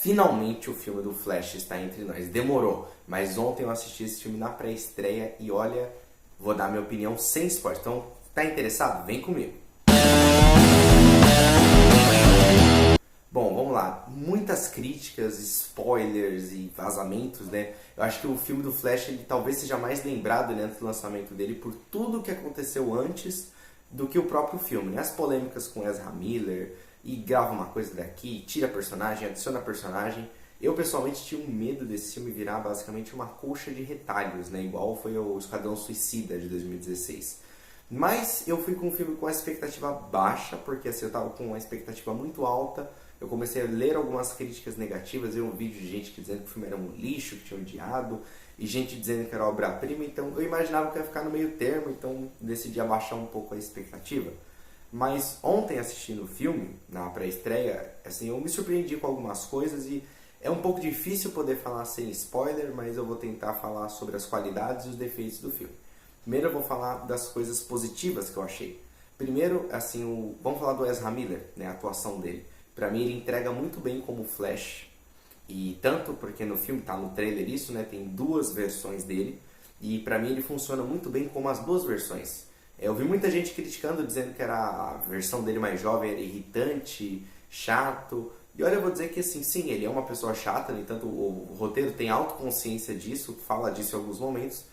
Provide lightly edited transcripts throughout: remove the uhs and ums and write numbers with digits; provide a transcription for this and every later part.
Finalmente o filme do Flash está entre nós. Demorou, mas ontem eu assisti esse filme na pré-estreia e olha, vou dar minha opinião sem spoiler. Então, tá interessado? Vem comigo. Bom, vamos lá. Muitas críticas, spoilers e vazamentos, né? Eu acho que o filme do Flash ele talvez seja mais lembrado, né, antes do lançamento dele por tudo que aconteceu antes do que o próprio filme, né? As polêmicas com Ezra Miller e grava uma coisa daqui, tira personagem, adiciona personagem. Eu pessoalmente tinha um medo desse filme virar basicamente uma colcha de retalhos, né? Igual foi o Esquadrão Suicida de 2016. Mas eu fui com o filme com a expectativa baixa, porque assim, eu estava com uma expectativa muito alta. Eu comecei a ler algumas críticas negativas, vi um vídeo de gente dizendo que o filme era um lixo, que tinha odiado, e gente dizendo que era obra-prima, então eu imaginava que ia ficar no meio termo, então decidi abaixar um pouco a expectativa. Mas ontem assistindo o filme, na pré-estreia, assim, eu me surpreendi com algumas coisas e é um pouco difícil poder falar sem spoiler, mas eu vou tentar falar sobre as qualidades e os defeitos do filme. Primeiro eu vou falar das coisas positivas que eu achei. Primeiro, assim, vamos falar do Ezra Miller, né, a atuação dele. Pra mim ele entrega muito bem como Flash, e tanto porque no filme, tá no trailer isso, né, tem duas versões dele, e pra mim ele funciona muito bem como as duas versões. Eu vi muita gente criticando, dizendo que era a versão dele mais jovem era irritante, chato, e olha, eu vou dizer que assim, sim, ele é uma pessoa chata, no entanto o roteiro tem autoconsciência disso, fala disso em alguns momentos,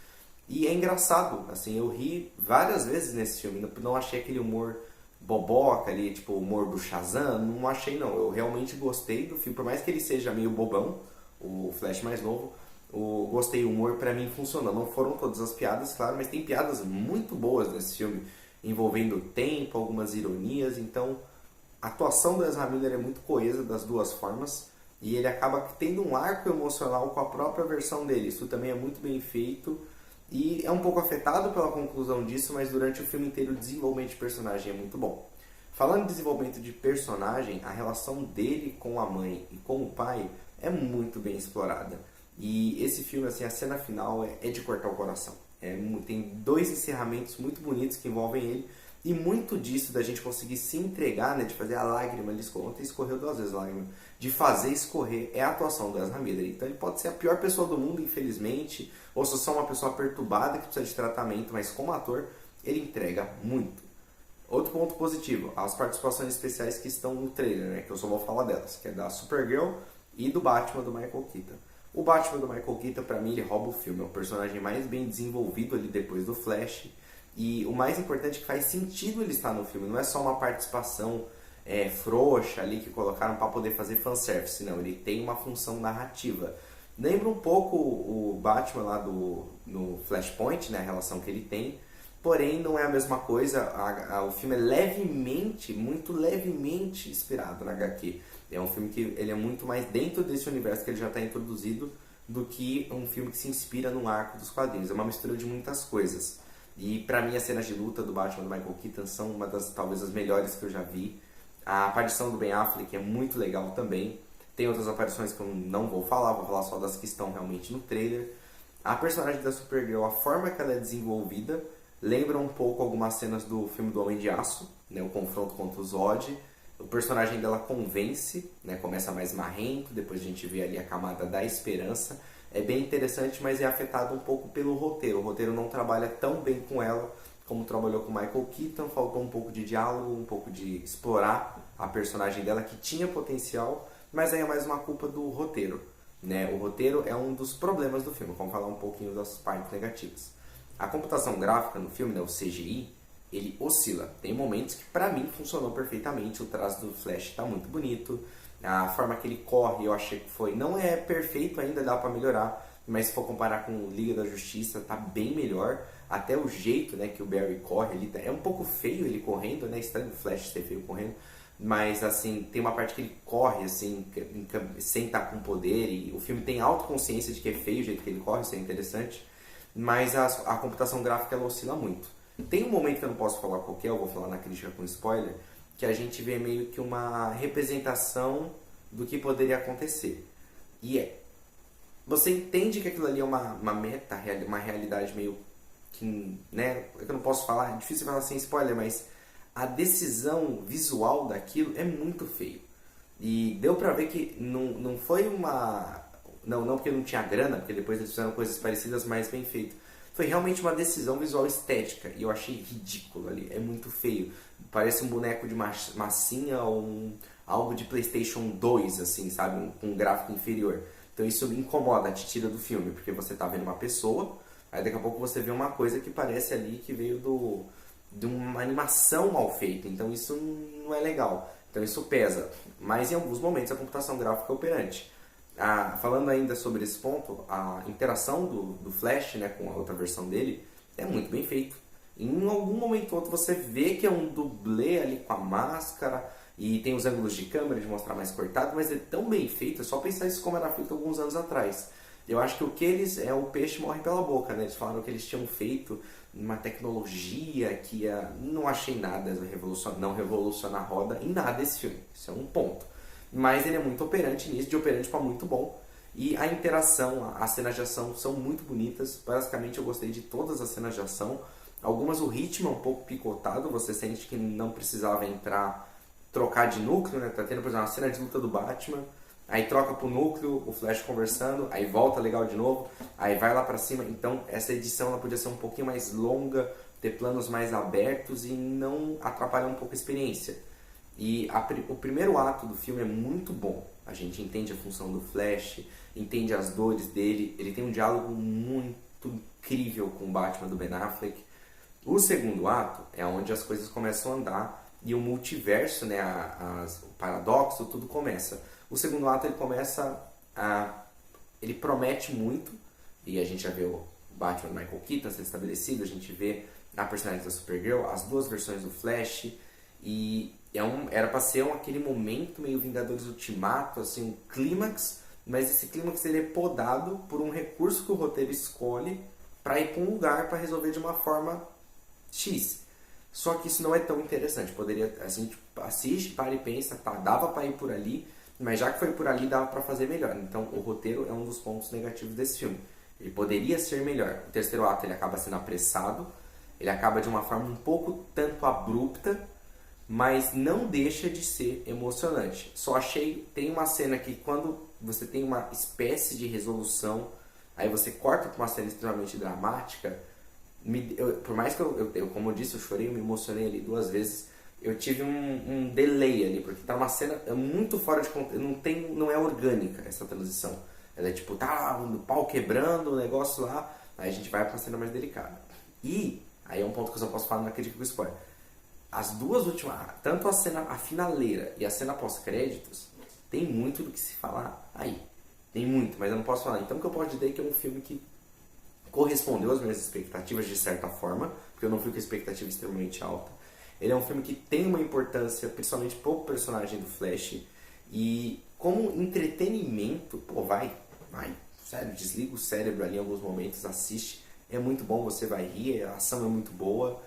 e é engraçado, assim, eu ri várias vezes nesse filme, não achei aquele humor boboca ali, tipo o humor do Shazam, não achei não, eu realmente gostei do filme, por mais que ele seja meio bobão, o Flash mais novo, gostei, o humor pra mim funcionou, não foram todas as piadas, claro, mas tem piadas muito boas nesse filme, envolvendo o tempo, algumas ironias, então a atuação do Ezra Miller é muito coesa das duas formas, e ele acaba tendo um arco emocional com a própria versão dele, isso também é muito bem feito, e é um pouco afetado pela conclusão disso, mas durante o filme inteiro o desenvolvimento de personagem é muito bom. Falando em desenvolvimento de personagem, a relação dele com a mãe e com o pai é muito bem explorada. E esse filme, assim, a cena final é de cortar o coração. Tem dois encerramentos muito bonitos que envolvem ele, e muito disso da gente conseguir se entregar, né, de fazer a lágrima ali escorrer. Ontem escorreu 2 vezes a lágrima. De fazer escorrer é a atuação do Ezra Miller. Então ele pode ser a pior pessoa do mundo, infelizmente, ou se só uma pessoa perturbada que precisa de tratamento, mas como ator ele entrega muito. Outro ponto positivo, as participações especiais que estão no trailer, né, que eu só vou falar delas, que é da Supergirl e do Batman do Michael Keaton. O Batman do Michael Keaton, pra mim, ele rouba o filme. É o personagem mais bem desenvolvido ali depois do Flash. E o mais importante é que faz sentido ele estar no filme. Não é só uma participação frouxa ali que colocaram para poder fazer fanservice. Não, ele tem uma função narrativa. Lembra um pouco o Batman lá no Flashpoint, né, a relação que ele tem. Porém, não é a mesma coisa. O filme é levemente, muito levemente inspirado na HQ. É um filme que ele é muito mais dentro desse universo que ele já está introduzido do que um filme que se inspira no arco dos quadrinhos. É uma mistura de muitas coisas. E pra mim as cenas de luta do Batman do Michael Keaton são uma das, talvez, as melhores que eu já vi. A aparição do Ben Affleck é muito legal também. Tem outras aparições que eu não vou falar só das que estão realmente no trailer. A personagem da Supergirl, a forma que ela é desenvolvida, lembra um pouco algumas cenas do filme do Homem de Aço, né, o confronto contra o Zod. O personagem dela convence, né, começa mais marrento, depois a gente vê ali a camada da esperança. É bem interessante, mas é afetado um pouco pelo roteiro. O roteiro não trabalha tão bem com ela como trabalhou com Michael Keaton. Faltou um pouco de diálogo, um pouco de explorar a personagem dela, que tinha potencial, mas aí é mais uma culpa do roteiro, né? O roteiro é um dos problemas do filme. Vamos falar um pouquinho das partes negativas. A computação gráfica no filme, né, o CGI, ele oscila. Tem momentos que pra mim funcionou perfeitamente. O traço do Flash está muito bonito. A forma que ele corre, eu achei que foi... Não é perfeito ainda, dá pra melhorar. Mas se for comparar com o Liga da Justiça, tá bem melhor. Até o jeito, né, que o Barry corre ali, é um pouco feio ele correndo, né? Estranho o Flash ser feio correndo. Mas, assim, tem uma parte que ele corre, assim, sem estar com poder. E o filme tem autoconsciência de que é feio o jeito que ele corre, isso é interessante. Mas a computação gráfica, ela oscila muito. Tem um momento que eu não posso falar qual que é, eu vou falar na crítica com spoiler, que a gente vê meio que uma representação do que poderia acontecer. E você entende que aquilo ali é uma meta, uma realidade meio que, né, é que eu não posso falar, é difícil falar sem spoiler, mas a decisão visual daquilo é muito feio. E deu pra ver que não foi uma... Não porque não tinha grana, porque depois eles fizeram coisas parecidas, mais bem feito. Foi realmente uma decisão visual estética. E eu achei ridículo ali. É muito feio. Parece um boneco de massinha ou algo de PlayStation 2, assim, sabe? Com um gráfico inferior. Então isso me incomoda, te tira do filme. Porque você tá vendo uma pessoa, aí daqui a pouco você vê uma coisa que parece ali que veio de uma animação mal feita. Então isso não é legal. Então isso pesa. Mas em alguns momentos a computação gráfica é operante. Falando ainda sobre esse ponto, a interação do Flash, né, com a outra versão dele é muito bem feito. Em algum momento ou outro você vê que é um dublê ali com a máscara e tem os ângulos de câmera de mostrar mais cortado, mas é tão bem feito, é só pensar isso como era feito alguns anos atrás. Eu acho que o que eles... o peixe morre pela boca, né? Eles falaram que eles tinham feito uma tecnologia que ia... Não achei nada, não revolucionar a roda em nada esse filme. Isso é um ponto. Mas ele é muito operante nisso, de operante para muito bom. E a interação, as cenas de ação são muito bonitas. Basicamente eu gostei de todas as cenas de ação. Algumas o ritmo é um pouco picotado, você sente que não precisava trocar de núcleo, né? Tá tendo, por exemplo, uma cena de luta do Batman, aí troca pro núcleo, o Flash conversando, aí volta legal de novo, aí vai lá pra cima. Então essa edição ela podia ser um pouquinho mais longa, ter planos mais abertos e não atrapalhar um pouco a experiência. E o primeiro ato do filme é muito bom. A gente entende a função do Flash, entende as dores dele. Ele tem um diálogo muito incrível com o Batman do Ben Affleck. O segundo ato é onde as coisas começam a andar e o multiverso, né, o paradoxo, tudo começa. O segundo ato ele começa ele promete muito, e a gente já vê o Batman do Michael Keaton sendo estabelecido, a gente vê a personagem da Supergirl, as duas versões do Flash, e era pra ser aquele momento meio Vingadores Ultimato, assim, um clímax, mas esse clímax ele é podado por um recurso que o roteiro escolhe para ir para um lugar para resolver de uma forma X. Só que isso não é tão interessante. Poderia, assim, tipo, assiste, para e pensa, tá, dava para ir por ali, mas já que foi por ali, dava para fazer melhor. Então, o roteiro é um dos pontos negativos desse filme. Ele poderia ser melhor. O terceiro ato ele acaba sendo apressado, ele acaba de uma forma um pouco tanto abrupta, mas não deixa de ser emocionante. Só achei, tem uma cena que quando você tem uma espécie de resolução, aí você corta para uma cena extremamente dramática, por mais que eu, como eu disse, eu chorei, eu me emocionei ali 2 vezes, eu tive um delay ali, porque tá uma cena muito fora de contexto, não é orgânica essa transição. Ela é tipo, tá o pau quebrando, o negócio lá, aí a gente vai pra uma cena mais delicada. E, aí é um ponto que eu só posso falar, não acredito com spoiler. As duas últimas, tanto a finaleira e a cena pós-créditos, tem muito do que se falar aí. Tem muito, mas eu não posso falar. Então o que eu posso dizer é que é um filme que correspondeu às minhas expectativas de certa forma, porque eu não fui com a expectativa extremamente alta. Ele é um filme que tem uma importância, principalmente pro personagem do Flash, e como entretenimento, pô, vai, sério, desliga o cérebro ali em alguns momentos, assiste, é muito bom, você vai rir, a ação é muito boa,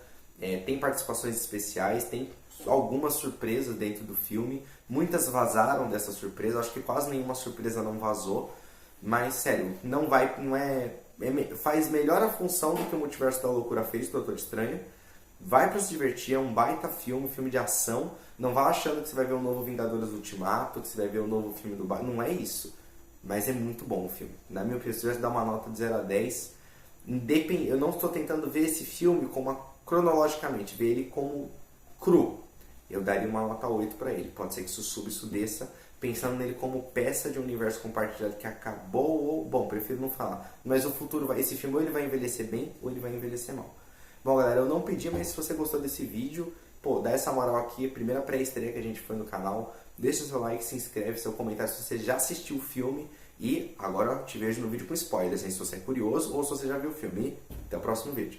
tem participações especiais, tem algumas surpresas dentro do filme, muitas vazaram dessa surpresa, acho que quase nenhuma surpresa não vazou, mas sério, faz melhor a função do que o Multiverso da Loucura fez, do Doutor Estranho. Vai pra se divertir, é um baita filme de ação. Não vá achando que você vai ver um novo Vingadores Ultimato, que você vai ver um novo filme do Batman. Não é isso. Mas é muito bom o filme. Na minha opinião, se tivesse dar uma nota de 0 a 10, eu não estou tentando ver esse filme cronologicamente, ver ele como cru. Eu daria uma nota 8 pra ele. Pode ser que isso suba, isso desça, pensando nele como peça de um universo compartilhado que acabou ou... Bom, prefiro não falar. Mas o futuro esse filme ou ele vai envelhecer bem ou ele vai envelhecer mal. Bom, galera, eu não pedi, mas se você gostou desse vídeo, pô, dá essa moral aqui, primeira pré-estreia que a gente foi no canal, deixa seu like, se inscreve, seu comentário se você já assistiu o filme e agora te vejo no vídeo com spoilers, hein, se você é curioso ou se você já viu o filme. E até o próximo vídeo.